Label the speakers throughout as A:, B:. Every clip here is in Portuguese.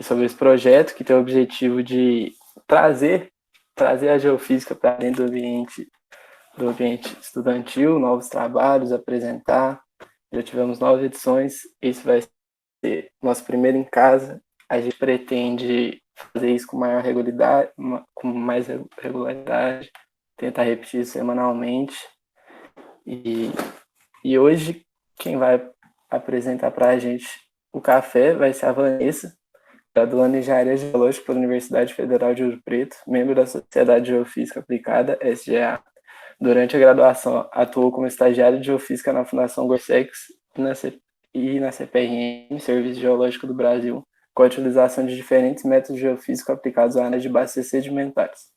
A: sobre esse projeto, que tem o objetivo de trazer a geofísica para dentro do ambiente estudantil, novos trabalhos, apresentar. Já tivemos 9 edições, esse vai ser nosso primeiro em casa. A gente pretende fazer isso com mais regularidade, tentar repetir isso semanalmente. E hoje, quem vai apresentar para a gente o café vai ser a Vanessa, graduando em Engenharia Geológica pela Universidade Federal de Ouro Preto, membro da Sociedade Geofísica Aplicada, SGA. Durante a graduação, atuou como estagiário de Geofísica na Fundação Gorsex e na CPRM, Serviço Geológico do Brasil, com a utilização de diferentes métodos geofísicos aplicados à área de bacias sedimentares,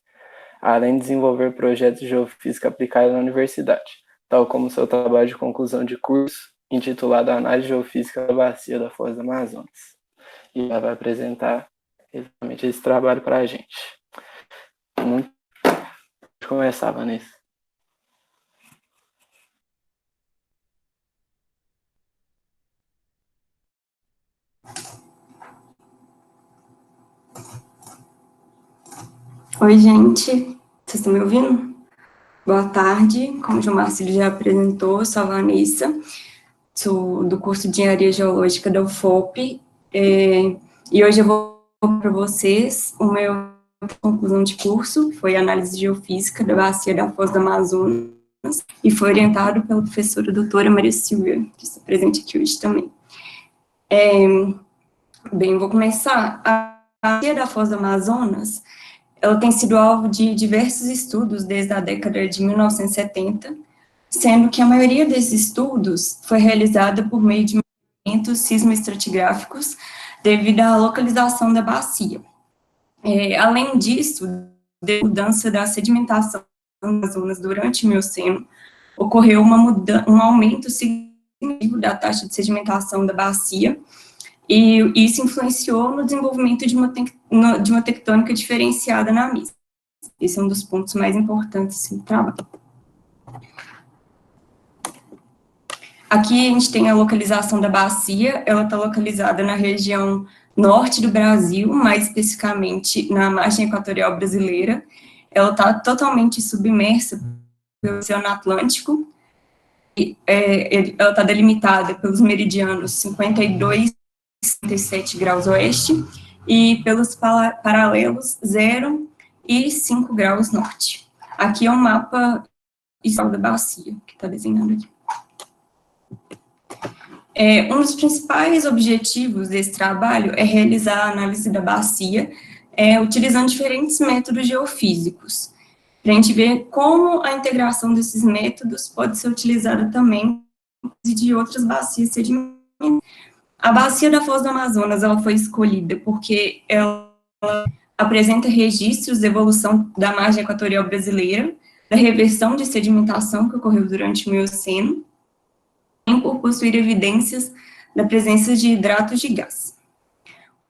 A: além de desenvolver projetos de geofísica aplicada na universidade, tal como seu trabalho de conclusão de curso, intitulado Análise Geofísica da Bacia da Foz do Amazonas. E ela vai apresentar exatamente esse trabalho para a gente. Pode começar, Vanessa.
B: Oi, gente. Vocês estão me ouvindo? Boa tarde. Como o João Marcílio já apresentou, eu sou a Vanessa, sou do curso de Engenharia Geológica da UFOP, e hoje eu vou para vocês o meu conclusão de curso, foi Análise Geofísica da Bacia da Foz do Amazonas, e foi orientado pela professora doutora Maria Silvia, que está presente aqui hoje também. Bem, vou começar. A Bacia da Foz do Amazonas, ela tem sido alvo de diversos estudos desde a década de 1970, sendo que a maioria desses estudos foi realizada por meio de movimentos sismoestratigráficos devido à localização da bacia. Além disso, de mudança da sedimentação das zonas durante o Mioceno, ocorreu um aumento significativo da taxa de sedimentação da bacia, e isso influenciou no desenvolvimento de uma tectônica diferenciada na mesma. Esse é um dos pontos mais importantes do trabalho. Aqui a gente tem a localização da bacia, ela está localizada na região norte do Brasil, mais especificamente na margem equatorial brasileira. Ela está totalmente submersa pelo Oceano Atlântico, ela está delimitada pelos meridianos 52 57 graus oeste, e pelos paralelos 0 e 5 graus norte. Aqui é um mapa da bacia, que está desenhado aqui. Um dos principais objetivos desse trabalho é realizar a análise da bacia, utilizando diferentes métodos geofísicos, para a gente ver como a integração desses métodos pode ser utilizada também de outras bacias sedimentares. A Bacia da Foz do Amazonas, ela foi escolhida porque ela apresenta registros de evolução da margem equatorial brasileira, da reversão de sedimentação que ocorreu durante o Mioceno, e por possuir evidências da presença de hidratos de gás.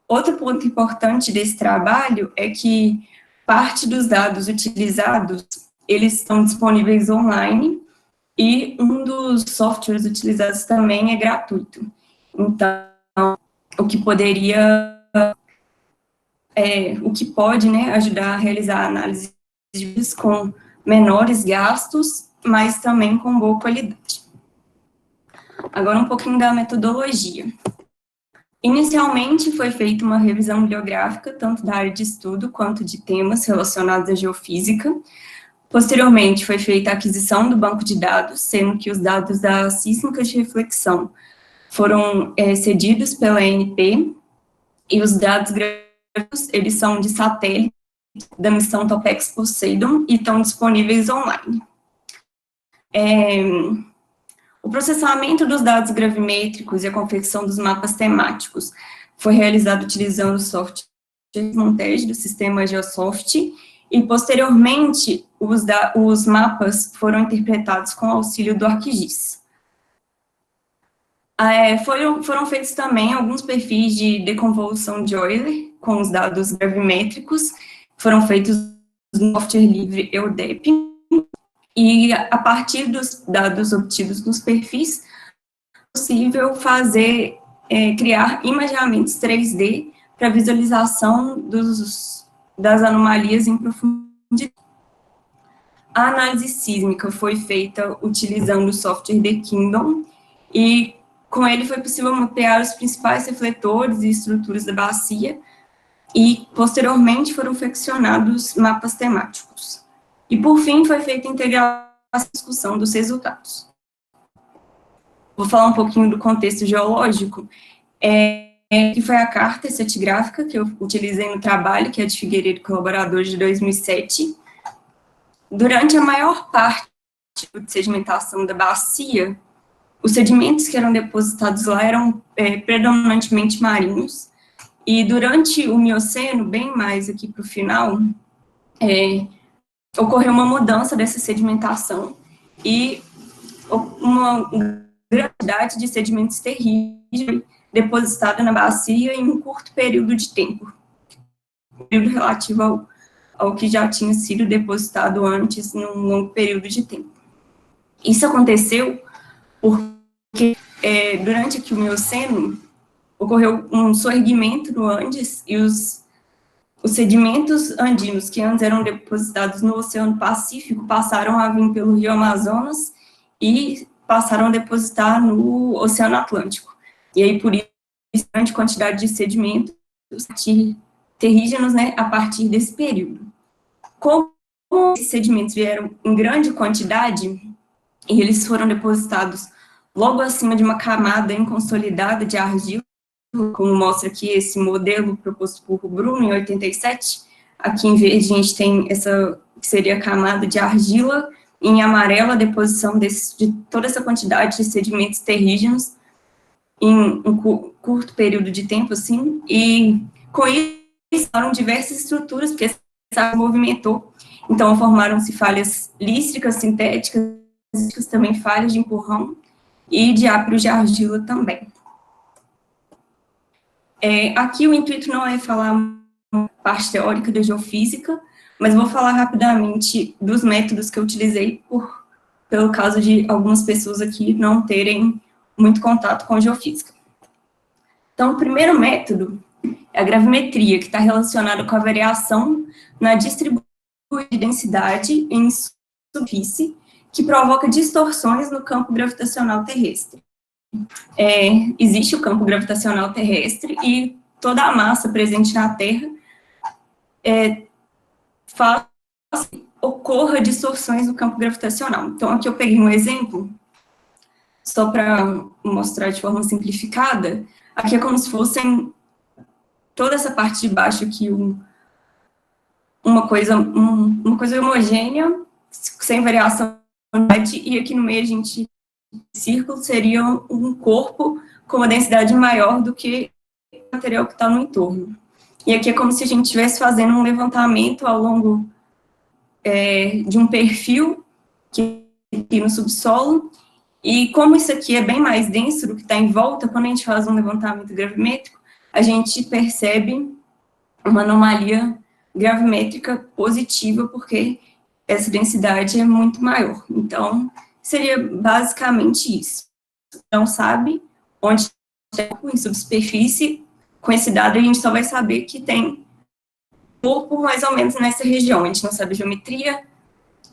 B: Outro ponto importante desse trabalho é que parte dos dados utilizados, eles estão disponíveis online, e um dos softwares utilizados também é gratuito. Então, o que pode, né, ajudar a realizar análise de vídeos com menores gastos, mas também com boa qualidade. Agora, um pouquinho da metodologia. Inicialmente, foi feita uma revisão bibliográfica, tanto da área de estudo, quanto de temas relacionados à geofísica. Posteriormente, foi feita a aquisição do banco de dados, sendo que os dados da sísmica de reflexão foram cedidos pela ANP, e os dados gráficos, eles são de satélite da missão Topex Poseidon e estão disponíveis online. O processamento dos dados gravimétricos e a confecção dos mapas temáticos foi realizado utilizando o software Montage do sistema Geosoft, e posteriormente os mapas foram interpretados com auxílio do ArcGIS. Foram feitos também alguns perfis de deconvolução de Euler com os dados gravimétricos, foram feitos no software livre EUDEP, e a partir dos dados obtidos nos perfis, é possível criar imaginamentos 3D para visualização das anomalias em profundidade. A análise sísmica foi feita utilizando o software The Kingdom, e com ele foi possível mapear os principais refletores e estruturas da bacia, e posteriormente foram confeccionados mapas temáticos. E por fim foi feita a integração e discussão dos resultados. Vou falar um pouquinho do contexto geológico, que foi a carta estratigráfica que eu utilizei no trabalho, que é de Figueiredo Colaborador, de 2007. Durante a maior parte da sedimentação da bacia, os sedimentos que eram depositados lá eram predominantemente marinhos, e durante o Mioceno, bem mais aqui para o final, ocorreu uma mudança dessa sedimentação, e uma grande quantidade de sedimentos terríveis depositada na bacia em um curto período de tempo, período relativo ao que já tinha sido depositado antes, num longo período de tempo. Isso aconteceu porque, durante aqui o Mioceno, ocorreu um soerguimento no Andes, e os sedimentos andinos que antes eram depositados no Oceano Pacífico passaram a vir pelo Rio Amazonas e passaram a depositar no Oceano Atlântico. E aí, por isso, grande quantidade de sedimentos terrígenos, né, a partir desse período. Como esses sedimentos vieram em grande quantidade, e eles foram depositados logo acima de uma camada inconsolidada de argila, como mostra aqui esse modelo proposto por Bruno, em 87, aqui em verde a gente tem essa, que seria a camada de argila, em amarelo a deposição de toda essa quantidade de sedimentos terrígenos em um curto período de tempo, assim, e com isso foram diversas estruturas, porque essa movimentou, então formaram-se falhas lístricas, sintéticas, também falhas de empurrão, e diápiros de argila também. Aqui o intuito não é falar uma parte teórica da geofísica, mas vou falar rapidamente dos métodos que eu utilizei, pelo caso de algumas pessoas aqui não terem muito contato com geofísica. Então, o primeiro método é a gravimetria, que está relacionada com a variação na distribuição de densidade em superfície, que provoca distorções no campo gravitacional terrestre. Existe o campo gravitacional terrestre, e toda a massa presente na Terra faz que ocorra distorções no campo gravitacional. Então, aqui eu peguei um exemplo, só para mostrar de forma simplificada. Aqui é como se fossem toda essa parte de baixo aqui, uma coisa homogênea, sem variação, e aqui no meio a gente, círculo seria um corpo com uma densidade maior do que o material que está no entorno. E aqui é como se a gente estivesse fazendo um levantamento ao longo de um perfil que aqui no subsolo, e como isso aqui é bem mais denso do que está em volta, quando a gente faz um levantamento gravimétrico, a gente percebe uma anomalia gravimétrica positiva, porque essa densidade é muito maior. Então, seria basicamente isso. Não sabe onde tem corpo em subsuperfície, com esse dado a gente só vai saber que tem corpo mais ou menos nessa região. A gente não sabe a geometria,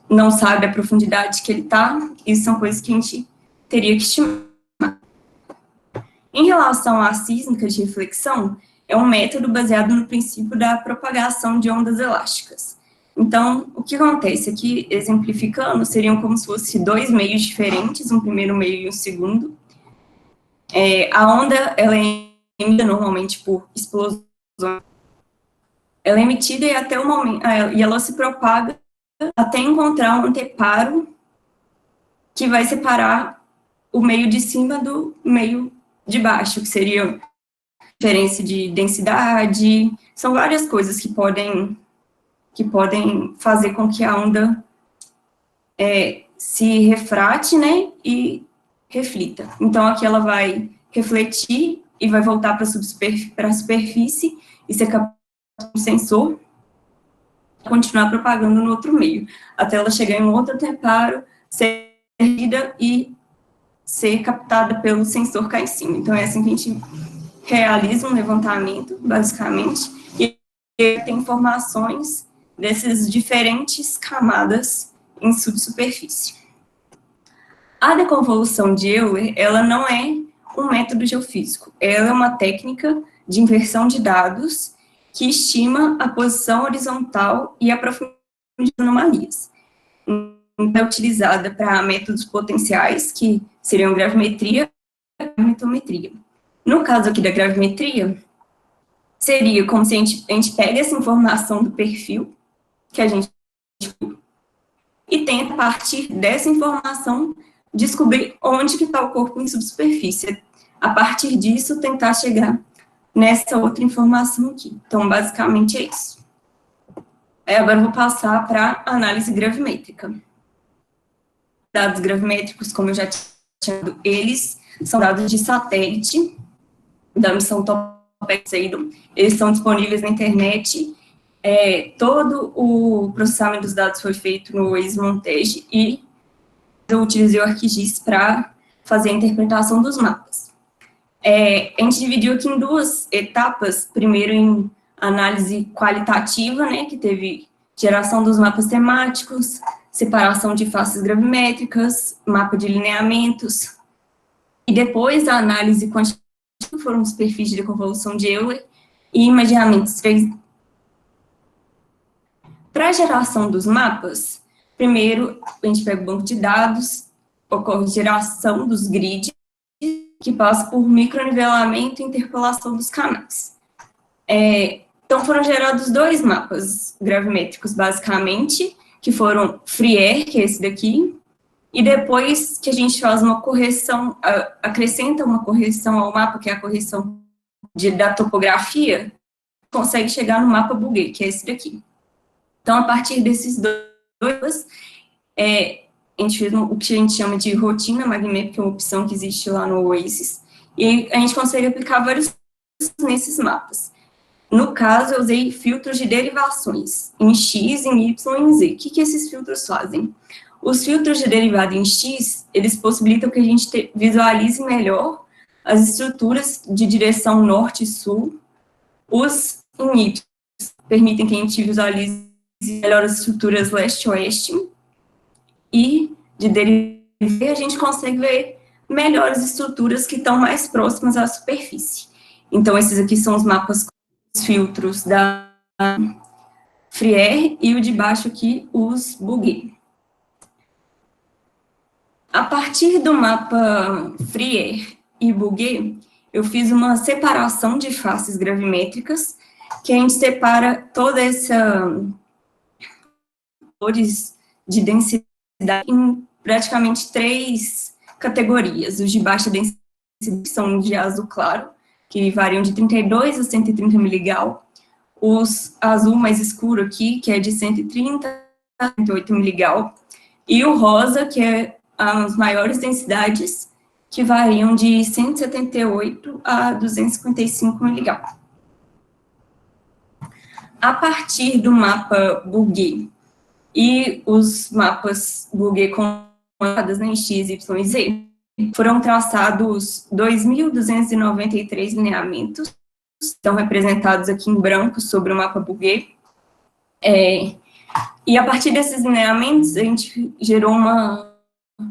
B: não sabe a profundidade que ele está, isso são coisas que a gente teria que estimar. Em relação à sísmica de reflexão, é um método baseado no princípio da propagação de ondas elásticas. Então, o que acontece aqui, exemplificando, seriam como se fossem dois meios diferentes, um primeiro meio e um segundo. A onda, ela é emitida normalmente por explosão. Ela é emitida e até o momento, e ela se propaga até encontrar um anteparo que vai separar o meio de cima do meio de baixo, que seria diferença de densidade, são várias coisas que podem fazer com que a onda se refrate, né, e reflita. Então, aqui ela vai refletir e vai voltar para a superfície e ser captada no sensor, continuar propagando no outro meio, até ela chegar em um outro anteparo, ser perdida e ser captada pelo sensor cá em cima. Então, é assim que a gente realiza um levantamento, basicamente, e tem informações dessas diferentes camadas em subsuperfície. A deconvolução de Euler, ela não é um método geofísico, ela é uma técnica de inversão de dados que estima a posição horizontal e a profundidade de anomalias. É utilizada para métodos potenciais, que seriam gravimetria e gravitometria. No caso aqui da gravimetria, seria como se a gente pega essa informação do perfil que a gente e tenta, a partir dessa informação, descobrir onde que está o corpo em subsuperfície. A partir disso, tentar chegar nessa outra informação aqui. Então, basicamente é isso. Agora eu vou passar para a análise gravimétrica. Dados gravimétricos, como eu já tinha dito, eles são dados de satélite, da missão Poseidon. Eles estão disponíveis na internet. Todo o processamento dos dados foi feito no Waze Montage e eu utilizei o ArcGIS para fazer a interpretação dos mapas. A gente dividiu aqui em duas etapas, primeiro em análise qualitativa, né, que teve geração dos mapas temáticos, separação de faces gravimétricas, mapa de lineamentos, e depois a análise quantitativa, foram os perfis de deconvolução de Euler e imaginamentos 3D. Para a geração dos mapas, primeiro a gente pega o banco de dados, ocorre geração dos grids, que passa por micronivelamento e interpolação dos canais. Então foram gerados dois mapas gravimétricos, basicamente, que foram Frier, que é esse daqui, e depois que a gente faz uma correção, acrescenta uma correção ao mapa, que é a correção da topografia, consegue chegar no mapa Bouguer, que é esse daqui. Então, a partir desses dois, a gente fez o que a gente chama de rotina magnética, que é uma opção que existe lá no Oasis, e a gente consegue aplicar vários nesses mapas. No caso, eu usei filtros de derivações, em X, em Y e em Z. O que esses filtros fazem? Os filtros de derivada em X, eles possibilitam que a gente visualize melhor as estruturas de direção norte e sul. Os em Y permitem que a gente visualize melhor as estruturas leste-oeste. E de derivada a gente consegue ver melhor as estruturas que estão mais próximas à superfície. Então, esses aqui são os mapas com os filtros da Frier e o de baixo aqui, os Bouguer. A partir do mapa Frier e Bouguer, eu fiz uma separação de faces gravimétricas, que a gente separa toda essa cores de densidade em praticamente 3 categorias. Os de baixa densidade são de azul claro, que variam de 32 a 130 miligal. Os azul mais escuro aqui, que é de 130 a 108 miligal. E o rosa, que é as maiores densidades, que variam de 178 a 255 miligal. A partir do mapa Bouguer e os mapas Bouguer com camadas em X, Y e Z, foram traçados 2.293 lineamentos, estão representados aqui em branco sobre o mapa Bouguer, e a partir desses lineamentos, a gente gerou uma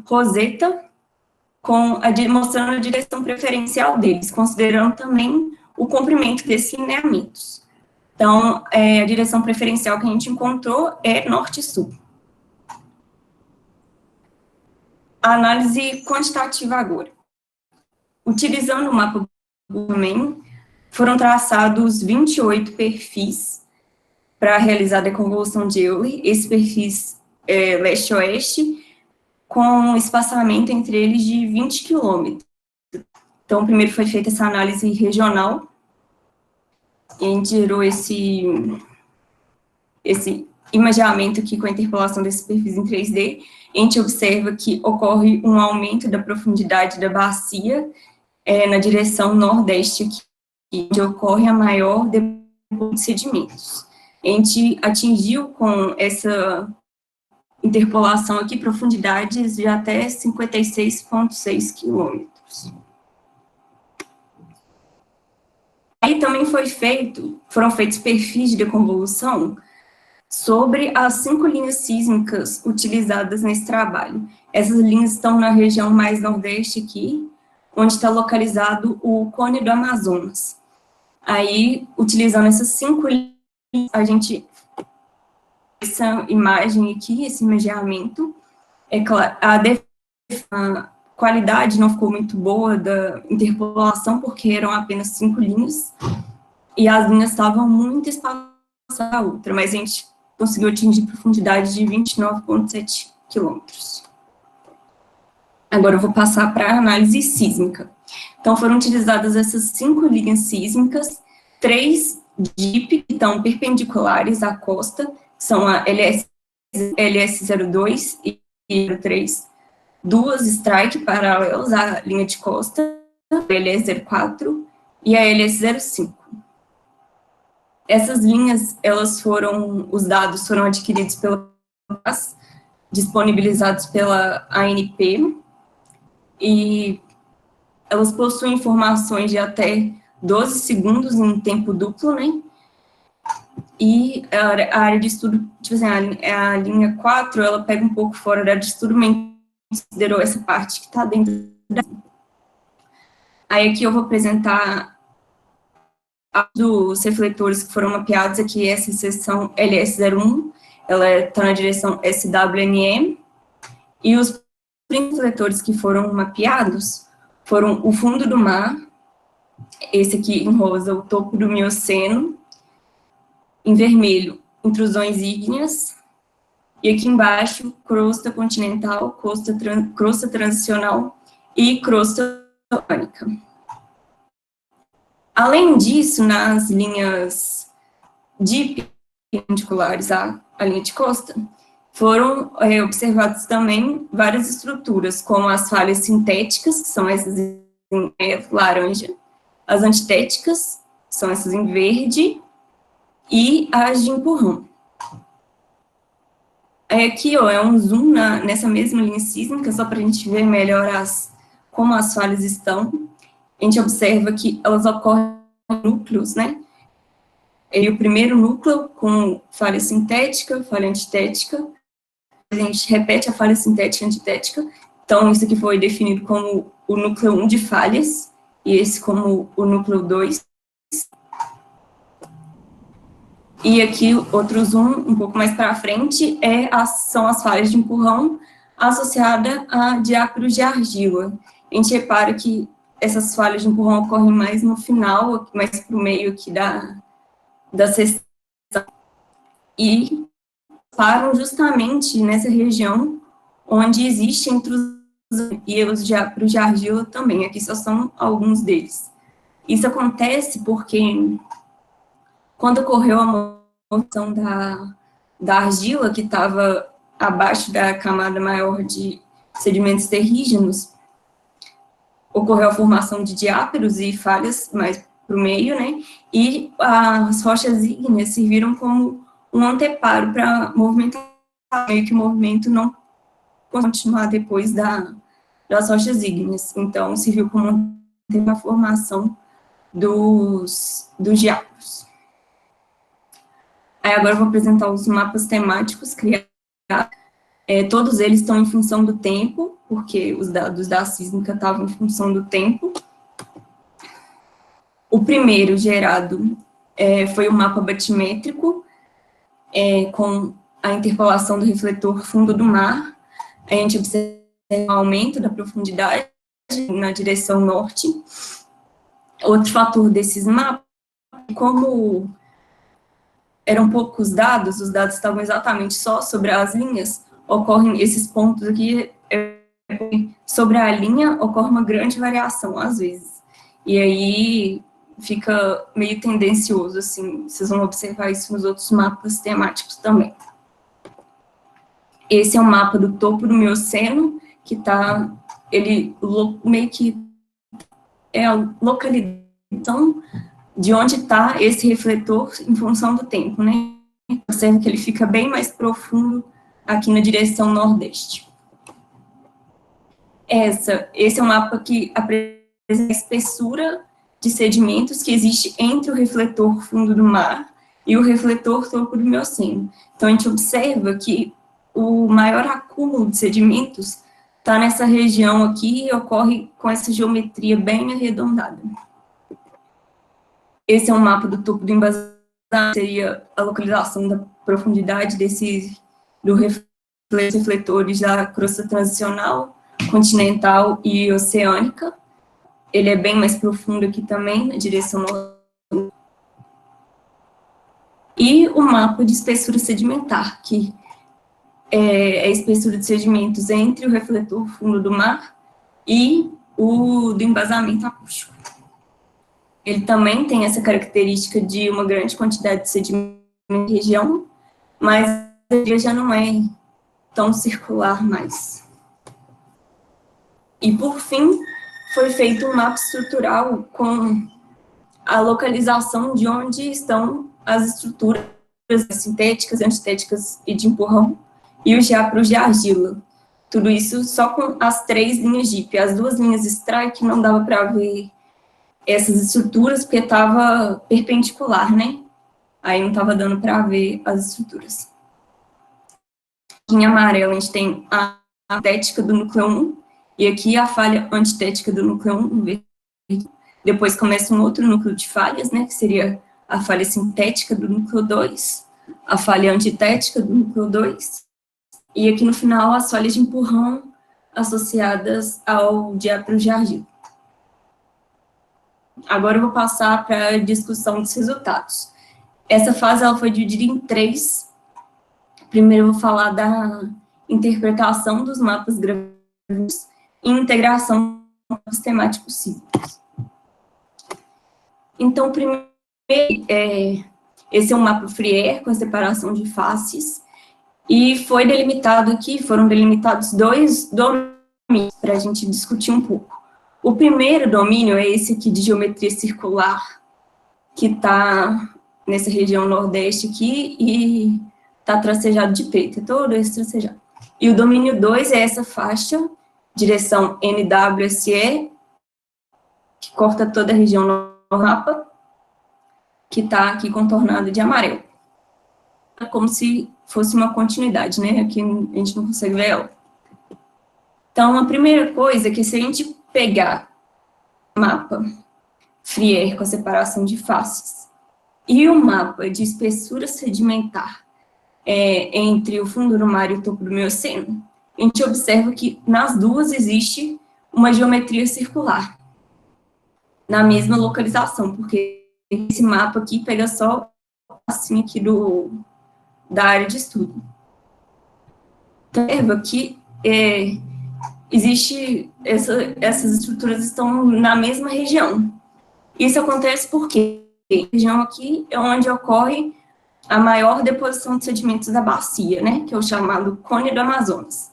B: roseta mostrando a direção preferencial deles, considerando também o comprimento desses lineamentos. Então, a direção preferencial que a gente encontrou é norte-sul. A análise quantitativa agora. Utilizando o mapa Bouguer, foram traçados 28 perfis para realizar a deconvolução de Euler. Esses perfis leste-oeste, com um espaçamento entre eles de 20 quilômetros. Então, primeiro foi feita essa análise regional, e a gente gerou esse imaginamento aqui com a interpolação desses perfis em 3D. A gente observa que ocorre um aumento da profundidade da bacia na direção nordeste aqui, onde ocorre a maior deposição de sedimentos. A gente atingiu com essa interpolação aqui profundidades de até 56,6 quilômetros. Aí também foram feitos perfis de deconvolução sobre as 5 linhas sísmicas utilizadas nesse trabalho. Essas linhas estão na região mais nordeste aqui, onde está localizado o Cone do Amazonas. Aí, utilizando essas 5 linhas, a gente essa imagem aqui, esse imageamento, é claro, a qualidade não ficou muito boa da interpolação, porque eram apenas 5 linhas, e as linhas estavam muito espaçadas da outra, mas a gente conseguiu atingir profundidade de 29,7 quilômetros. Agora eu vou passar para a análise sísmica. Então, foram utilizadas essas 5 linhas sísmicas, 3 DIP, que estão perpendiculares à costa, são a LS02 e 03, 2 strike paralelos à linha de costa, a LS04 e a LS05. Essas linhas, os dados foram adquiridos disponibilizados pela ANP, e elas possuem informações de até 12 segundos em tempo duplo, né? E a área de estudo, tipo assim, a linha 4, ela pega um pouco fora da área de estudo, mas considerou essa parte que está dentro da... Aí aqui eu vou apresentar dos refletores que foram mapeados aqui, essa seção LS01, ela está na direção SWNE, e os refletores que foram mapeados foram o fundo do mar, esse aqui em rosa, o topo do Mioceno, em vermelho, intrusões ígneas, e aqui embaixo, crosta continental, crosta transicional e crosta oceânica. Além disso, nas linhas DIP, perpendiculares à linha de costa, foram observadas também várias estruturas, como as falhas sintéticas, que são essas em laranja, as antitéticas, que são essas em verde, e as de empurrão. Aqui, ó, é um zoom nessa mesma linha sísmica, só para a gente ver melhor como as falhas estão. A gente observa que elas ocorrem em núcleos, né? E o primeiro núcleo com falha sintética, falha antitética, a gente repete a falha sintética e antitética. Então, isso aqui foi definido como o núcleo 1 de falhas, e esse como o núcleo 2. E aqui, outro zoom, um pouco mais para frente, são as falhas de empurrão associadas a diápiros de argila. A gente repara que essas falhas de empurrão ocorrem mais no final, mais para o meio aqui da seção, e param justamente nessa região onde existe intrusão, e os diápiros de argila também, aqui só são alguns deles. Isso acontece porque, quando ocorreu a moção da argila, que estava abaixo da camada maior de sedimentos terrígenos, ocorreu a formação de diápiros e falhas mais para o meio, né? E as rochas ígneas serviram como um anteparo para movimentar, meio que o movimento não continuar depois das rochas ígneas. Então, serviu como a formação dos diápiros. Aí agora eu vou apresentar os mapas temáticos criados. Todos eles estão em função do tempo, porque os dados da sísmica estavam em função do tempo. O primeiro gerado foi o mapa batimétrico, com a interpolação do refletor fundo do mar. A gente observa um aumento da profundidade na direção norte. Outro fator desses mapas, como eram poucos dados, os dados estavam exatamente só sobre as linhas, ocorrem esses pontos aqui, sobre a linha ocorre uma grande variação, às vezes. E aí fica meio tendencioso, assim, vocês vão observar isso nos outros mapas temáticos também. Esse é o mapa do topo do Mioceno, que ele meio que é a localização de onde está esse refletor em função do tempo, né? Observa que ele fica bem mais profundo aqui na direção nordeste. Esse é um mapa que apresenta a espessura de sedimentos que existe entre o refletor fundo do mar e o refletor topo do Mioceno. Então, a gente observa que o maior acúmulo de sedimentos está nessa região aqui e ocorre com essa geometria bem arredondada. Esse é um mapa do topo do embasamento, seria a localização da profundidade dos refletores da crosta transicional, continental e oceânica. Ele é bem mais profundo aqui também, na direção norte. E o mapa de espessura sedimentar, que é a espessura de sedimentos entre o refletor fundo do mar e o do embasamento acústico. Ele também tem essa característica de uma grande quantidade de sedimento na região, mas ele já não é tão circular mais. E, por fim, foi feito um mapa estrutural com a localização de onde estão as estruturas sintéticas, antitéticas e de empurrão, e os diapros de argila. Tudo isso só com as 3 linhas DIP. As 2 linhas strike não dava para ver essas estruturas, porque estava perpendicular, né? Aí não estava dando para ver as estruturas. Em amarelo, a gente tem a antitética do núcleo 1, e aqui a falha antitética do núcleo 1, no verde. Depois começa um outro núcleo de falhas, né? Que seria a falha sintética do núcleo 2, a falha antitética do núcleo 2, e aqui no final as falhas de empurrão associadas ao diapro de argila. Agora eu vou passar para a discussão dos resultados. Essa fase ela foi dividida em 3. Primeiro eu vou falar da interpretação dos mapas gravos e integração dos temáticos simples. Então, primeiro, esse é um mapa Frier com a separação de faces, e foi delimitado aqui, foram delimitados 2 domínios para a gente discutir um pouco. O primeiro domínio é esse aqui de geometria circular, que está nessa região nordeste aqui e está tracejado de preto, é todo esse tracejado. E o domínio 2 é essa faixa, direção NWSE, que corta toda a região no mapa, que está aqui contornado de amarelo. É como se fosse uma continuidade, né? Aqui a gente não consegue ver ela. Então, a primeira coisa é que se a gente pegar o mapa Frier com a separação de faces e o mapa de espessura sedimentar entre o fundo do mar e o topo do Mioceno, a gente observa que nas duas existe uma geometria circular, na mesma localização, porque esse mapa aqui pega só assim aqui da área de estudo. Observa que essas estruturas estão na mesma região. Isso acontece porque a região aqui é onde ocorre a maior deposição de sedimentos da bacia, né, que é o chamado Cone do Amazonas.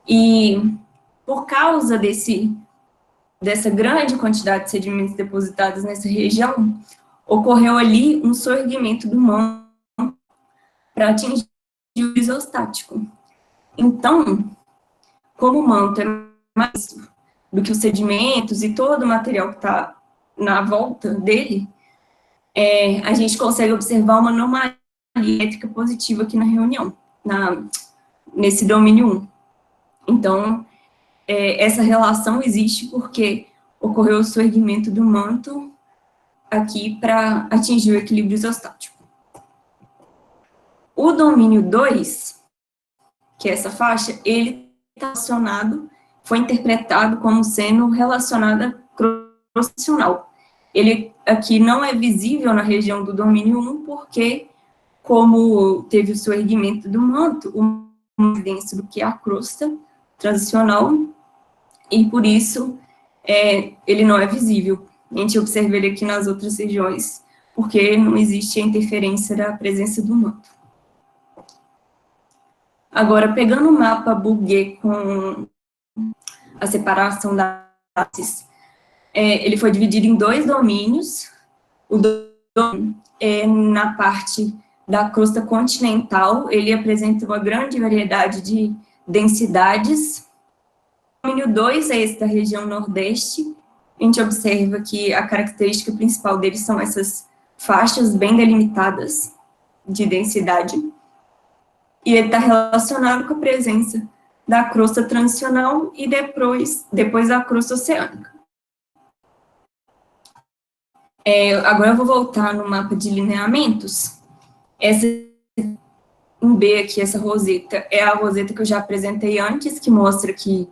B: E por causa dessa grande quantidade de sedimentos depositados nessa região, ocorreu ali um sorgimento do manto para atingir o isostático. Então, como o manto é mais do que os sedimentos e todo o material que está na volta dele, a gente consegue observar uma anomalia elétrica positiva aqui na reunião, nesse domínio 1. Então, essa relação existe porque ocorreu o sorgimento do manto aqui para atingir o equilíbrio isostático. O domínio 2, que é essa faixa, ele está relacionado, foi interpretado como sendo relacionado à crosta transicional. Ele aqui não é visível na região do domínio 1, porque, como teve o sorgimento do manto, o manto é mais denso do que a crosta transicional, e por isso ele não é visível. A gente observa ele aqui nas outras regiões, porque não existe a interferência da presença do manto. Agora, pegando o mapa Bouguer com a separação das faces, ele foi dividido em 2 domínios. O domínio na parte da crosta continental, ele apresenta uma grande variedade de densidades. O domínio 2 é esse da região nordeste, a gente observa que a característica principal deles são essas faixas bem delimitadas de densidade, e ele está relacionado com a presença da crosta transicional e depois da crosta oceânica. Agora eu vou voltar no mapa de lineamentos. Essa em B aqui, essa roseta, é a roseta que eu já apresentei antes, que mostra que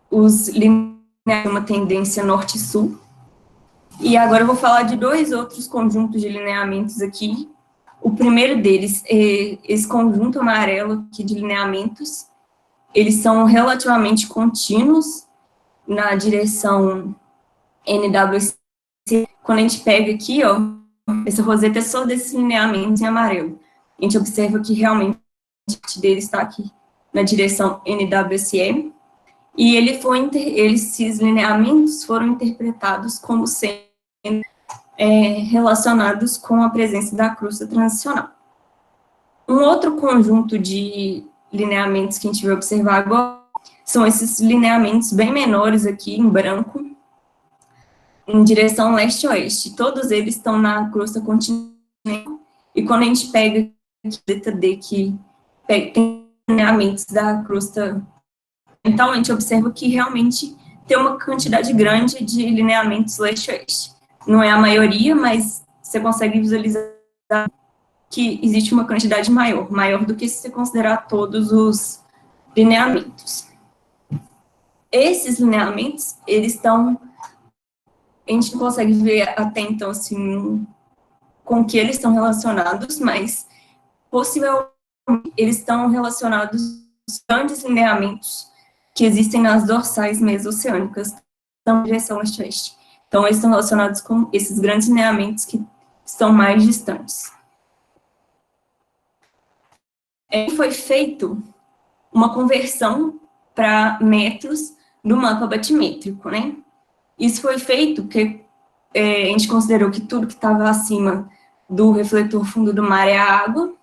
B: os lineamentos têm uma tendência norte-sul. E agora eu vou falar de dois outros conjuntos de lineamentos aqui. O primeiro deles é esse conjunto amarelo aqui de lineamentos. Eles são relativamente contínuos na direção NWC. Quando a gente pega aqui, ó, essa roseta é só desses lineamentos em amarelo. A gente observa que realmente a dele está aqui na direção NWSE, e esses lineamentos foram interpretados como sendo relacionados com a presença da crosta transicional. Um outro conjunto de lineamentos que a gente vai observar agora são esses lineamentos bem menores aqui, em branco, em direção leste-oeste. Todos eles estão na crosta continental, e quando a gente pega aqui a letra D, que tem lineamentos da crosta, então a gente observa que realmente tem uma quantidade grande de lineamentos leste-oeste. Não é a maioria, mas você consegue visualizar que existe uma quantidade maior do que se você considerar todos os lineamentos. Esses lineamentos, eles estão, a gente não consegue ver até então, assim, com que eles estão relacionados, mas possivelmente eles estão relacionados aos grandes lineamentos que existem nas dorsais mesoceânicas, na direção leste-oeste. Então, eles estão relacionados com esses grandes lineamentos que estão mais distantes. Foi feito uma conversão para metros do mapa batimétrico, né? Isso foi feito porque a gente considerou que tudo que estava acima do refletor fundo do mar é a água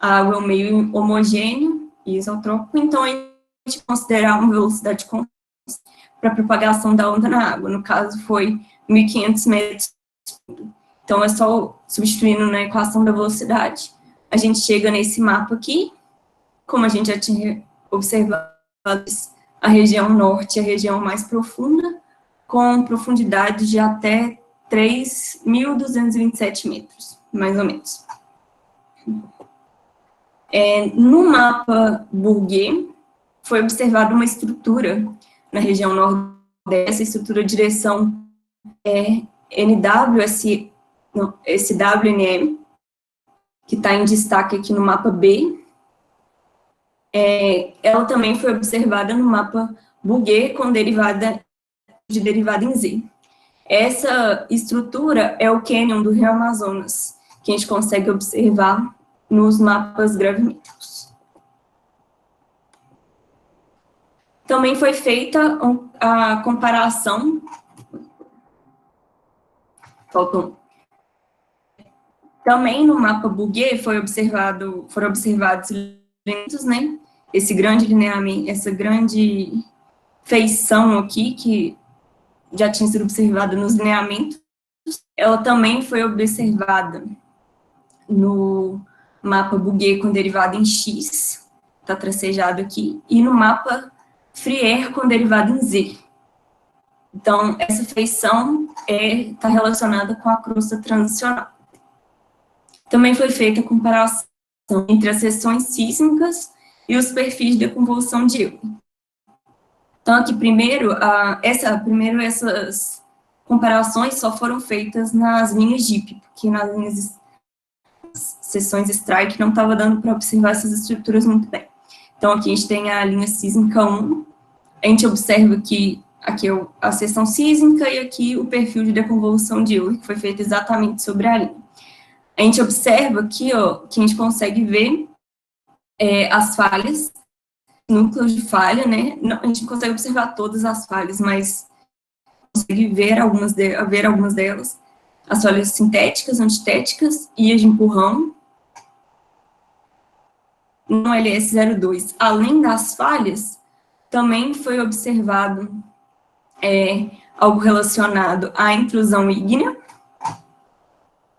B: é um meio homogêneo e isotrópico, então a gente considerar uma velocidade constante para a propagação da onda na água. No caso, foi 1.500 metros. Então, é só substituindo na equação da velocidade, a gente chega nesse mapa aqui, como a gente já tinha observado, a região norte é a região mais profunda, com profundidade de até 3.227 metros, mais ou menos. No mapa Bouguer, foi observada uma estrutura na região nordeste, essa estrutura de direção SWNM, que está em destaque aqui no mapa B. Ela também foi observada no mapa Bouguer com derivada em Z. Essa estrutura é o cânion do Rio Amazonas, que a gente consegue observar nos mapas gravimétricos. Também foi feita a comparação. Também no mapa Bouguer foram observados lineamentos, né? Esse grande lineamento, essa grande feição aqui, que já tinha sido observada nos lineamentos, ela também foi observada no mapa Bouguer com derivada em X, está tracejado aqui, e no mapa Frier com derivada em Z. Então, essa feição está relacionada com a crosta transicional. Também foi feita a comparação entre as seções sísmicas e os perfis de convulsão de Euler. Então, aqui primeiro, essas comparações só foram feitas nas linhas DIP, porque nas linhas seções strike não estava dando para observar essas estruturas muito bem. Então, aqui a gente tem a linha sísmica 1, a gente observa que aqui é a seção sísmica e aqui o perfil de deconvolução de Euler, que foi feito exatamente sobre a linha. A gente observa aqui, ó, que a gente consegue ver as falhas, núcleos de falha, né? Não, a gente não consegue observar todas as falhas, mas consegue ver algumas delas. As falhas sintéticas, antitéticas e as de empurrão. No LS02, além das falhas, também foi observado algo relacionado à intrusão ígnea,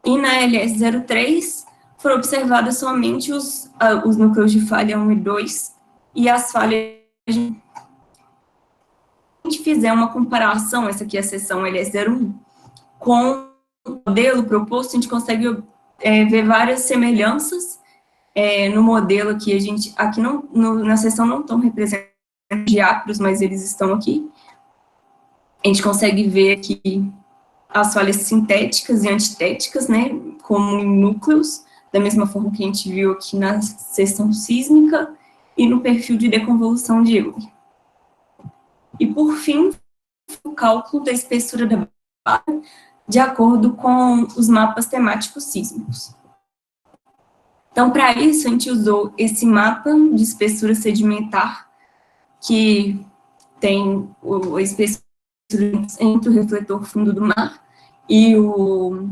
B: e na LS03 foram observadas somente os núcleos de falha 1 e 2 e as falhas. Se a gente fizer uma comparação, essa aqui é a seção LS01, com o modelo proposto, a gente consegue ver várias semelhanças. No modelo aqui, na seção não estão representados diácros, mas eles estão aqui. A gente consegue ver aqui as falhas sintéticas e antitéticas, né, como em núcleos, da mesma forma que a gente viu aqui na seção sísmica e no perfil de deconvolução de Euler. E, por fim, o cálculo da espessura da base de acordo com os mapas temáticos sísmicos. Então, para isso, a gente usou esse mapa de espessura sedimentar, que tem a espessura entre o refletor fundo do mar e o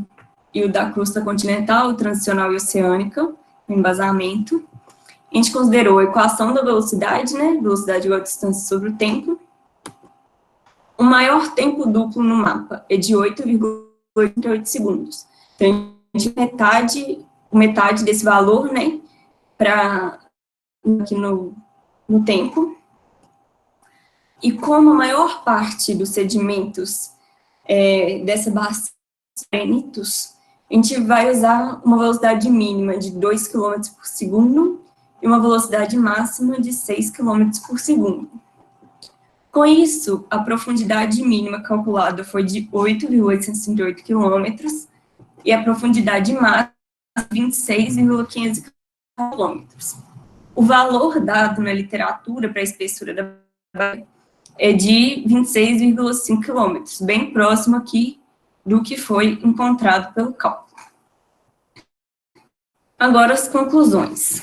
B: da crosta continental, transicional e oceânica, o embasamento. A gente considerou a equação da velocidade, né, velocidade igual a distância sobre o tempo. O maior tempo duplo no mapa é de 8,88 segundos. Então, a gente metade desse valor, né, aqui no tempo. E como a maior parte dos sedimentos dessa bacia granitos, a gente vai usar uma velocidade mínima de 2 km por segundo e uma velocidade máxima de 6 km por segundo. Com isso, a profundidade mínima calculada foi de 8,868 km e a profundidade máxima de 26,500 km. O valor dado na literatura para a espessura da bacia é de 26,5 km, bem próximo aqui do que foi encontrado pelo cálculo. Agora, as conclusões.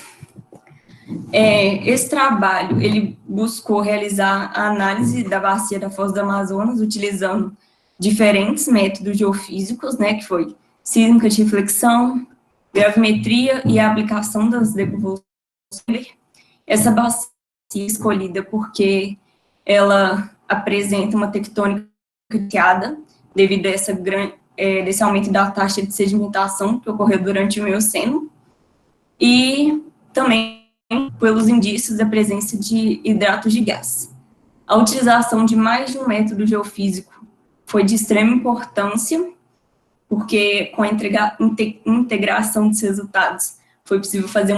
B: Esse trabalho, ele buscou realizar a análise da bacia da Foz do Amazonas, utilizando diferentes métodos geofísicos, né, que foi sísmica de reflexão, gravimetria e a aplicação das deconvoluções. Essa bacia escolhida porque ela apresenta uma tectônica criada devido a desse aumento da taxa de sedimentação que ocorreu durante o Mioceno, e também pelos indícios da presença de hidratos de gás. A utilização de mais de um método geofísico foi de extrema importância, porque com a integração dos resultados foi possível fazer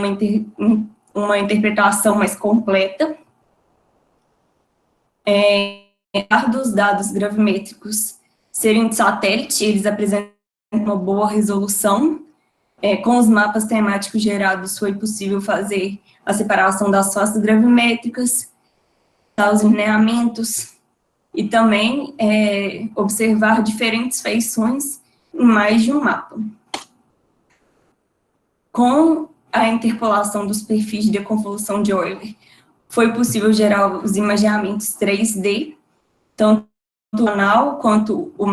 B: uma interpretação mais completa. Apesar dos dados gravimétricos serem de satélite, eles apresentam uma boa resolução. Com os mapas temáticos gerados, foi possível fazer a separação das faces gravimétricas, os lineamentos, e também observar diferentes feições em mais de um mapa. Com a interpolação dos perfis de deconvolução de Euler, foi possível gerar os imaginamentos 3D, tanto o anal quanto o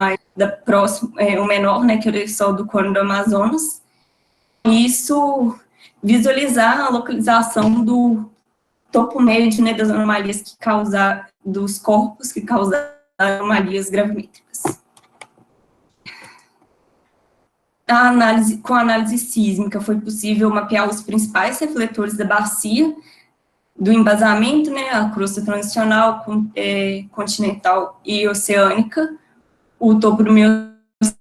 B: o menor, né, que é o lençol do Cone do Amazonas. Isso visualizar a localização do topo médio, né, das anomalias dos corpos que causaram anomalias gravimétricas. Com a análise sísmica, foi possível mapear os principais refletores da bacia, do embasamento, né, a crosta transicional, continental e oceânica, o topo do Mioceno,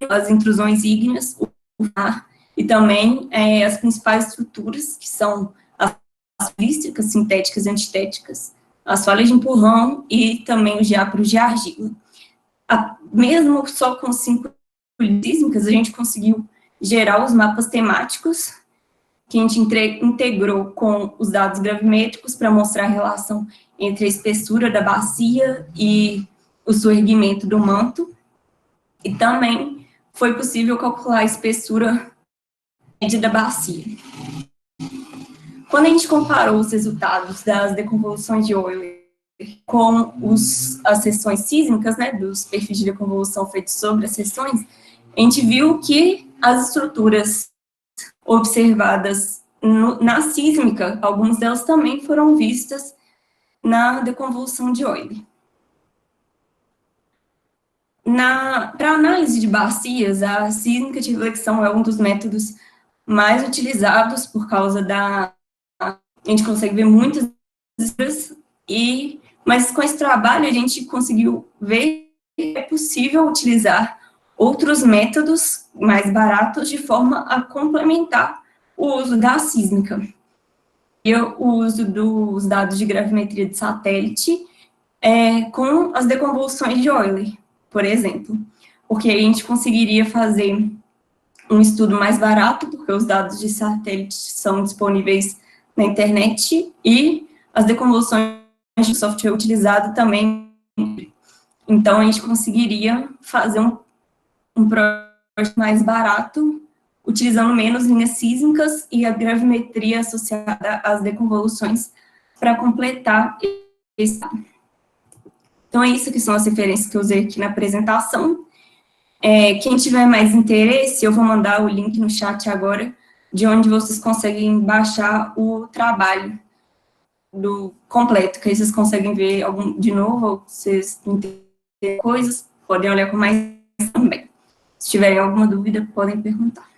B: as intrusões ígneas, o mar, e também as principais estruturas, que são as lísticas, sintéticas e antitéticas, as falhas de empurrão e também os diáporos de argila. Mesmo só com 5 sísmicas, a gente conseguiu gerar os mapas temáticos, que a gente integrou com os dados gravimétricos para mostrar a relação entre a espessura da bacia e o surgimento do manto. E também foi possível calcular a espessura média da bacia. Quando a gente comparou os resultados das deconvoluções de Euler com as seções sísmicas, né, dos perfis de deconvolução feitos sobre as seções, a gente viu que as estruturas observadas na sísmica, algumas delas também foram vistas na deconvolução de Euler. Para análise de bacias, a sísmica de reflexão é um dos métodos mais utilizados por causa a gente consegue ver muitas mas com esse trabalho a gente conseguiu ver que é possível utilizar outros métodos mais baratos de forma a complementar o uso da sísmica. E o uso dos dados de gravimetria de satélite com as deconvoluções de Euler, por exemplo, porque a gente conseguiria fazer um estudo mais barato, porque os dados de satélite são disponíveis na internet, e as deconvoluções de software utilizado também. Então, a gente conseguiria fazer um projeto mais barato, utilizando menos linhas sísmicas e a gravimetria associada às deconvoluções para completar esse. Então, é isso que são as referências que eu usei aqui na apresentação. Quem tiver mais interesse, eu vou mandar o link no chat agora, de onde vocês conseguem baixar o trabalho do completo, que aí vocês conseguem ver de novo, ou vocês entendem coisas, podem olhar com mais também. Se tiverem alguma dúvida, podem perguntar.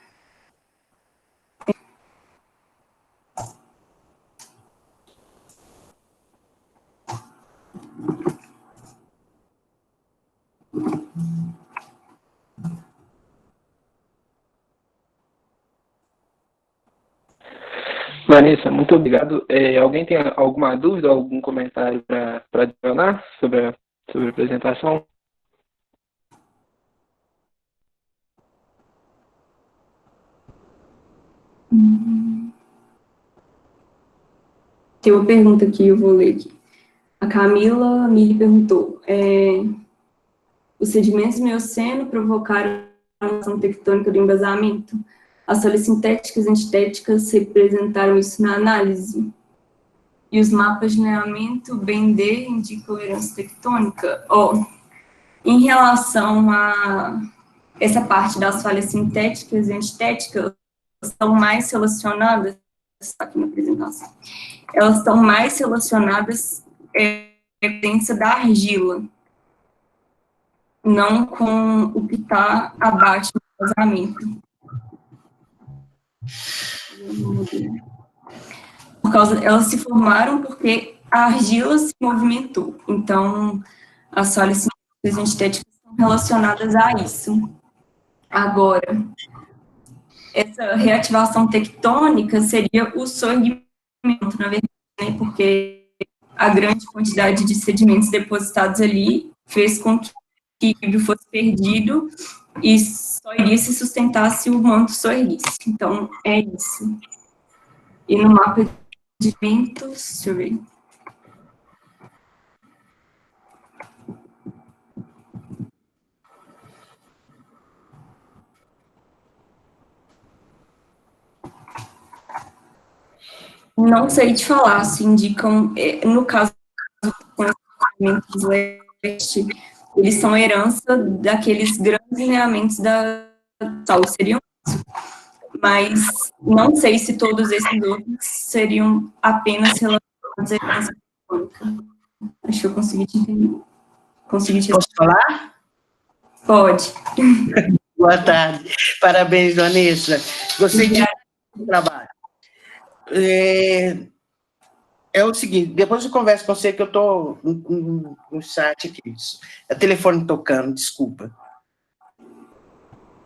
A: Vanessa, muito obrigado. Alguém tem alguma dúvida, algum comentário para adicionar sobre a apresentação?
B: Tem uma pergunta aqui, eu vou ler aqui. A Camila me perguntou, os sedimentos mioceno provocaram a ação tectônica do embasamento? As solis sintéticas e antitéticas representaram isso na análise? E os mapas de lineamento BND indicam herança tectônica? Em relação a essa parte das falhas sintéticas e antitéticas, estão mais relacionadas, aqui na apresentação, elas estão mais relacionadas à evidência da argila, não com o que está abaixo do vazamento. Elas se formaram porque a argila se movimentou. Então, as falhas antitéticas estão relacionadas a isso. Agora, essa reativação tectônica seria o sorrimento, na verdade, né, porque a grande quantidade de sedimentos depositados ali fez com que o equilíbrio fosse perdido e só iria se sustentar se o manto sorrisse. Então, é isso. E no mapa de ventos, deixa eu ver. Não sei te falar, se indicam, no caso dos leste, eles são herança daqueles grandes lineamentos da Sol, seriam isso. Mas não sei se todos esses outros seriam apenas relacionados à herança tectônica. Acho que eu consegui te entender.
C: Posso falar?
B: Pode.
C: Boa tarde. Parabéns, Vanessa. Gostei do trabalho. É o seguinte, depois eu converso com você, que eu estou no chat aqui. É telefone tocando, desculpa.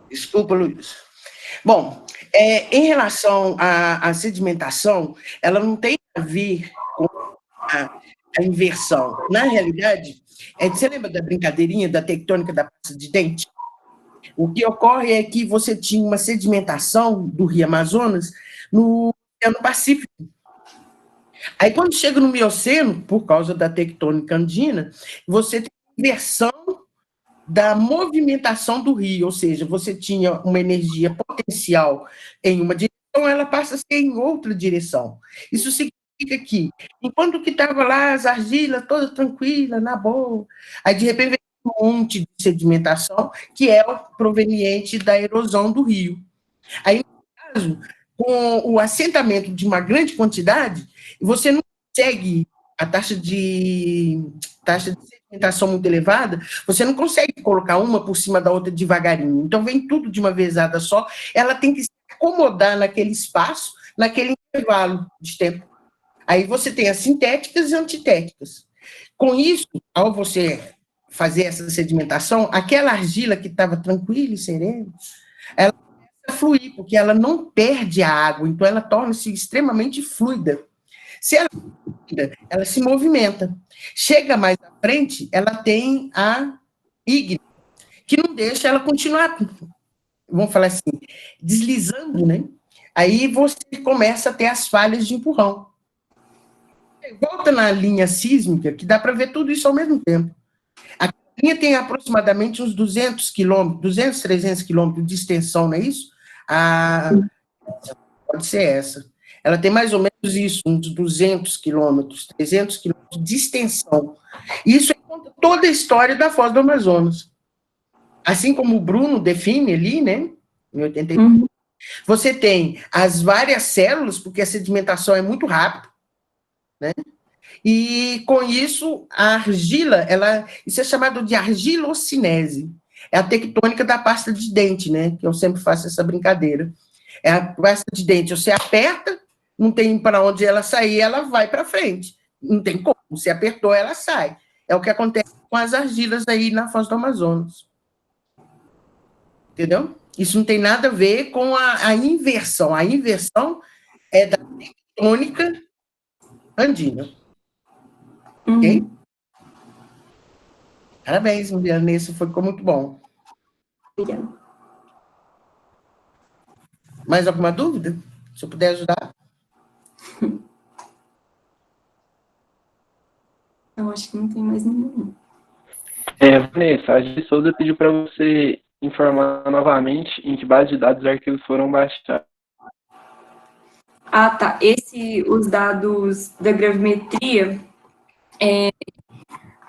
C: Desculpa, Luiz. Bom, em relação à sedimentação, ela não tem a ver com a inversão. Na realidade, você lembra da brincadeirinha da tectônica da pasta de dente? O que ocorre é que você tinha uma sedimentação do Rio Amazonas no Oceano Pacífico. Aí, quando chega no Mioceno, por causa da tectônica andina, você tem inversão da movimentação do rio, ou seja, você tinha uma energia potencial em uma direção, ela passa a ser em outra direção. Isso significa que, enquanto que estava lá as argilas toda tranquila, na boa, aí de repente vem um monte de sedimentação que é proveniente da erosão do rio. Aí, no caso, com o assentamento de uma grande quantidade, você não consegue a taxa de sedimentação muito elevada, você não consegue colocar uma por cima da outra devagarinho. Então, vem tudo de uma vezada só. Ela tem que se acomodar naquele espaço, naquele intervalo de tempo. Aí você tem as sintéticas e antitéticas. Com isso, ao você fazer essa sedimentação, aquela argila que estava tranquila e serena, ela começa a fluir, porque ela não perde a água, então ela torna-se extremamente fluida. Se ela é fluida, ela se movimenta. Chega mais à frente, ela tem a ígnea, que não deixa ela continuar, vamos falar assim, deslizando, né? Aí você começa a ter as falhas de empurrão. Volta na linha sísmica, que dá para ver tudo isso ao mesmo tempo. A linha tem aproximadamente uns 200 quilômetros, 200, 300 quilômetros de extensão, não é isso? Pode ser essa. Ela tem mais ou menos isso, uns 200 quilômetros, 300 quilômetros de extensão. Isso conta toda a história da Foz do Amazonas. Assim como o Bruno define ali, né, em 81, você tem as várias células, porque a sedimentação é muito rápida, né? E, com isso, a argila, isso é chamado de argilocinese. É a tectônica da pasta de dente, né? Que eu sempre faço essa brincadeira. É a pasta de dente, você aperta, não tem para onde ela sair, ela vai para frente. Não tem como, você apertou, ela sai. É o que acontece com as argilas aí na Foz do Amazonas. Entendeu? Isso não tem nada a ver com a inversão. A inversão é da tectônica andina. Ok? Parabéns, Juliana, isso ficou muito bom.
B: Obrigada.
C: Mais alguma dúvida? Se eu puder ajudar?
B: Eu acho que não tem mais nenhum.
A: Vanessa, a Gi Souza pediu para você informar novamente em que base de dados os arquivos foram baixados.
B: Ah, tá. Os dados da gravimetria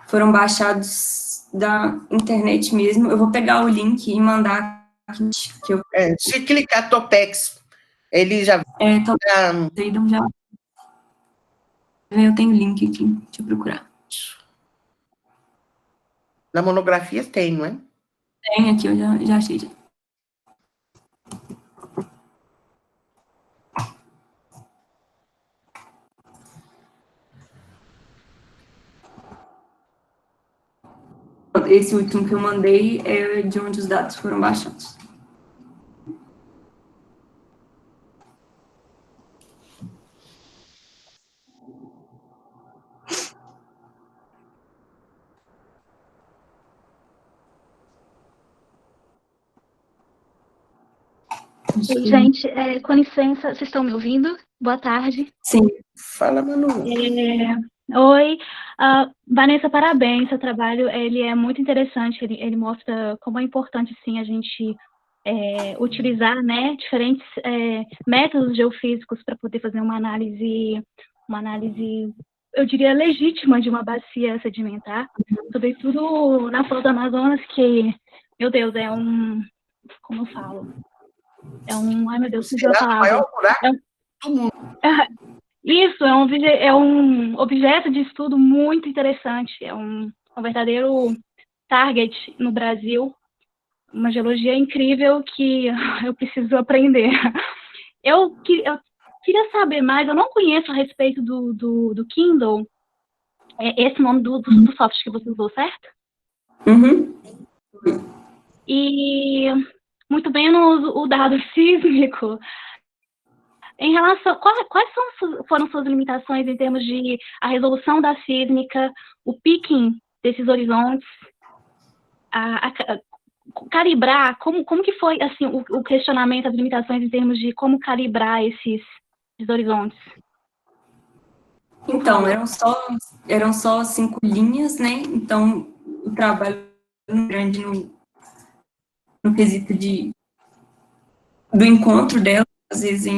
B: foram baixados da internet mesmo. Eu vou pegar o link e mandar aqui.
C: Se clicar Topex, ele já...
B: Eu tenho o link aqui. Deixa eu procurar.
C: Na monografia tem, não é?
B: Tem aqui, eu já achei. Já. Esse último que eu mandei é de onde os dados foram baixados.
D: Gente, com licença, vocês estão me ouvindo? Boa tarde.
B: Sim.
C: Fala, Manu.
D: Oi. Vanessa, parabéns. Seu trabalho ele é muito interessante. Ele mostra como é importante, sim, a gente utilizar, né, diferentes métodos geofísicos para poder fazer uma análise, eu diria, legítima de uma bacia sedimentar. Sobretudo na Foz do Amazonas, que, meu Deus, como eu falo? Ai, meu Deus, fugiu a palavra.
C: Maior buraco do mundo.
D: Isso, é um objeto de estudo muito interessante, é um verdadeiro target no Brasil, uma geologia incrível que eu preciso aprender. Eu queria saber mais, eu não conheço a respeito do Kindle, esse nome do software que você usou, certo?
B: Uhum.
D: E muito menos o dado sísmico. Em relação, quais foram suas limitações em termos de a resolução da sísmica, o picking desses horizontes, calibrar, como que foi assim, o questionamento, as limitações em termos de como calibrar esses horizontes?
B: Então, eram só 5 linhas, né? Então, o trabalho grande no quesito do encontro dela, às vezes a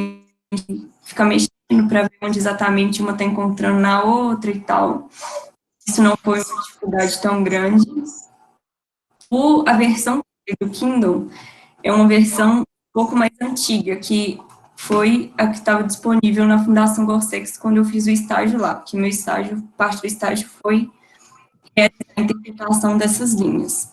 B: gente fica mexendo para ver onde exatamente uma está encontrando na outra e tal. Isso não foi uma dificuldade tão grande. A versão do Kindle é uma versão um pouco mais antiga, que foi a que estava disponível na Fundação Gorsex quando eu fiz o estágio lá, porque parte do estágio foi a interpretação dessas linhas.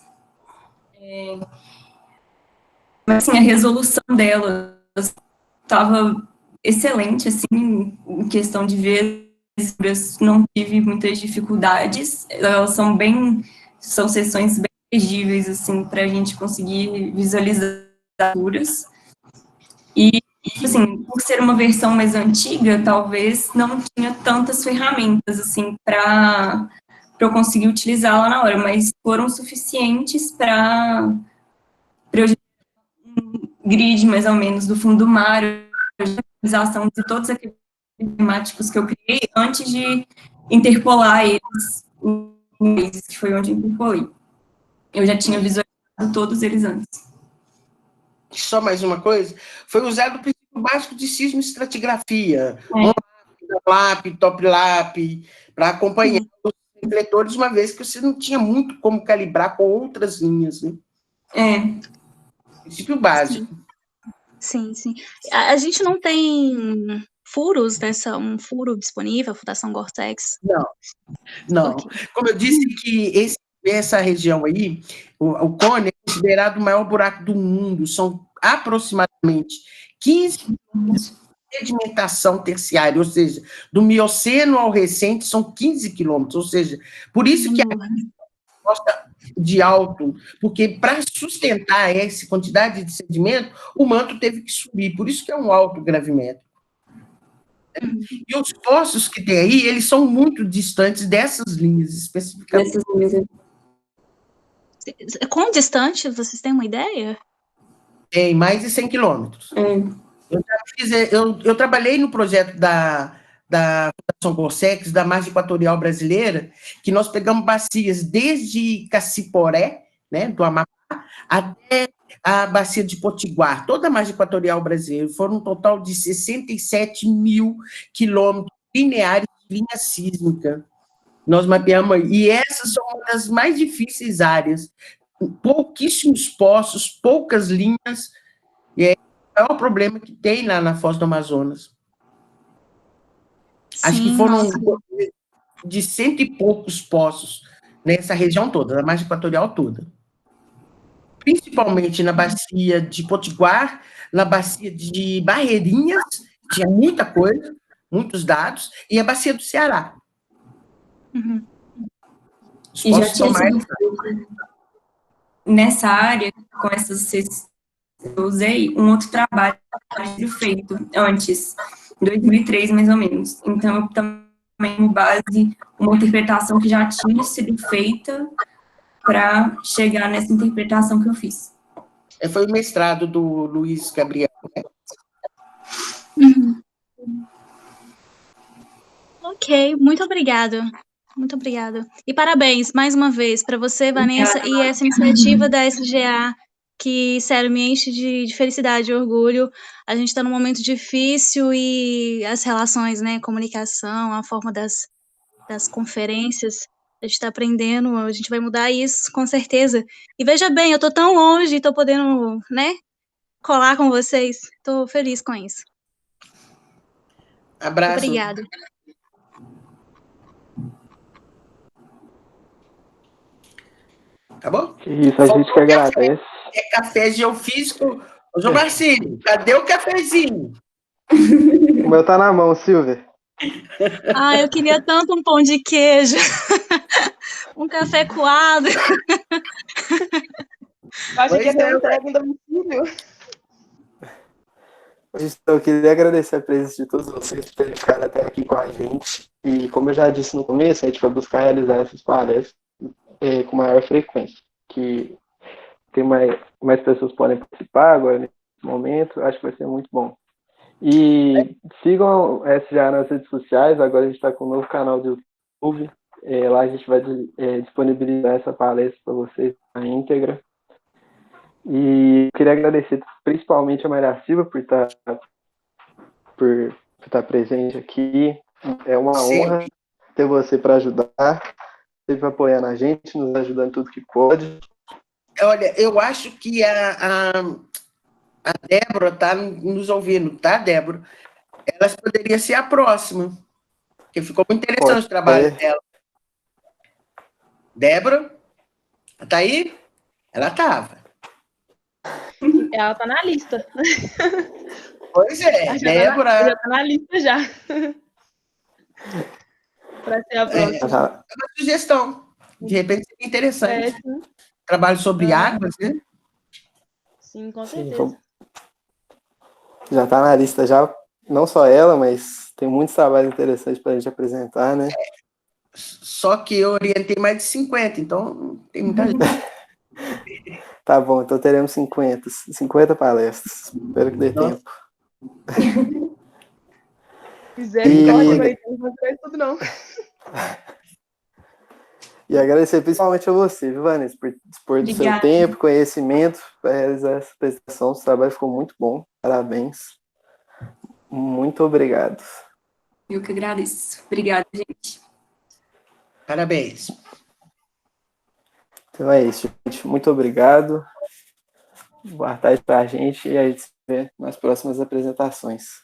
B: Mas, assim, a resolução delas estava excelente, assim, em questão de ver, não tive muitas dificuldades, elas são sessões bem legíveis, assim, para a gente conseguir visualizar as figuras. E, assim, por ser uma versão mais antiga, talvez não tinha tantas ferramentas, assim, para eu conseguir utilizá-la na hora, mas foram suficientes para eu grid, mais ou menos, do fundo do mar, a visualização de todos aqueles temáticos que eu criei antes de interpolar eles, que foi onde eu interpolei. Eu já tinha visualizado todos eles antes.
C: Só mais uma coisa, foi usado o princípio básico de sismoestratigrafia, lap, top lap, para acompanhar os refletores, uma vez que você não tinha muito como calibrar com outras linhas, né? Princípio básico.
D: Sim. A gente não tem furos um furo disponível, Fundação Gore-Tex?
C: Não. Okay. Como eu disse que essa região aí, o cone é considerado o maior buraco do mundo, são aproximadamente 15 quilômetros de sedimentação terciária, ou seja, do Mioceno ao recente são 15 quilômetros, ou seja, por isso que a gosta de alto, porque para sustentar essa quantidade de sedimento, o manto teve que subir, por isso que é um alto gravimétrico. E os poços que tem aí, eles são muito distantes dessas linhas, especificamente.
D: Quão distante? Vocês têm uma ideia?
C: Tem mais de 100 quilômetros. Eu trabalhei no projeto da Fundação Gore-Tex, da Margem Equatorial Brasileira, que nós pegamos bacias desde Cassiporé, né, do Amapá, até a bacia de Potiguar, toda a Margem Equatorial Brasileira. Foram um total de 67 mil quilômetros lineares de linha sísmica. Nós mapeamos, e essas são uma das mais difíceis áreas. Pouquíssimos poços, poucas linhas, e é o maior problema que tem lá na Foz do Amazonas. Sim, acho que foram de 100 e poucos poços nessa região toda, na margem equatorial toda. Principalmente na bacia de Potiguar, na bacia de Barreirinhas, tinha muita coisa, muitos dados, e a bacia do Ceará.
B: Os e já tinha mais... Nessa área, com essas eu usei um outro trabalho feito antes, em 2003, mais ou menos. Então, eu também base uma interpretação que já tinha sido feita para chegar nessa interpretação que eu fiz.
C: Foi o mestrado do Luiz Gabriel, né?
D: Ok, muito obrigada. Muito obrigada. E parabéns, mais uma vez, para você, Vanessa, e essa iniciativa da SGA, que, sério, me enche de felicidade e orgulho. A gente está num momento difícil e as relações, né, comunicação, a forma das conferências, a gente está aprendendo, a gente vai mudar isso, com certeza. E veja bem, eu estou tão longe, estou podendo, né, colar com vocês. Estou feliz com isso.
C: Abraço.
D: Obrigada.
C: Tá bom?
A: Isso, a gente que agradece.
C: É café geofísico. Ô, João Marcílio, cadê o cafezinho?
A: O meu tá na mão, Silvia.
D: Eu queria tanto um pão de queijo. Um café coado.
E: Acho que é entregue em domicílio.
A: Eu queria agradecer a presença de todos vocês por terem ficado até aqui com a gente. E como eu já disse no começo, a gente vai buscar realizar essas palestras com maior frequência, que tem mais pessoas podem participar agora nesse momento, acho que vai ser muito bom. E sigam o SGA nas redes sociais, agora a gente está com um novo canal do YouTube, lá a gente vai disponibilizar essa palestra para vocês na íntegra. E queria agradecer principalmente a Maria Silva por estar presente aqui, é uma honra ter você para ajudar, sempre apoiando a gente, nos ajudando tudo que pode.
C: Olha, eu acho que a Débora está nos ouvindo, tá, Débora? Ela poderia ser a próxima, porque ficou muito interessante o trabalho dela. Débora, tá aí? Ela estava.
E: Ela tá na lista.
C: Pois é, Débora.
E: Já tá na lista já. Para ser a próxima.
A: Já,
C: É uma sugestão. De repente seria interessante.
E: Sim.
C: Trabalho sobre águas, né?
E: Sim, com
A: sim,
E: certeza.
A: já tá na lista já, não só ela, mas tem muitos trabalhos interessantes para a gente apresentar, né?
C: Só que eu orientei mais de 50, então tem muita gente.
A: Tá bom, então teremos 50 palestras. Espero que dê
C: Nossa.
A: tempo.
E: Misericórdia, mas não vou fazer tudo, não.
A: E agradecer principalmente a você, viu, Vanessa, por dispor do seu
B: Obrigada.
A: tempo, conhecimento para realizar essa apresentação. O trabalho ficou muito bom. Parabéns. Muito obrigado.
B: Eu que agradeço. Obrigada, gente.
C: Parabéns.
A: Então é isso, gente. Muito obrigado. Boa tarde para a gente e a gente se vê nas próximas apresentações.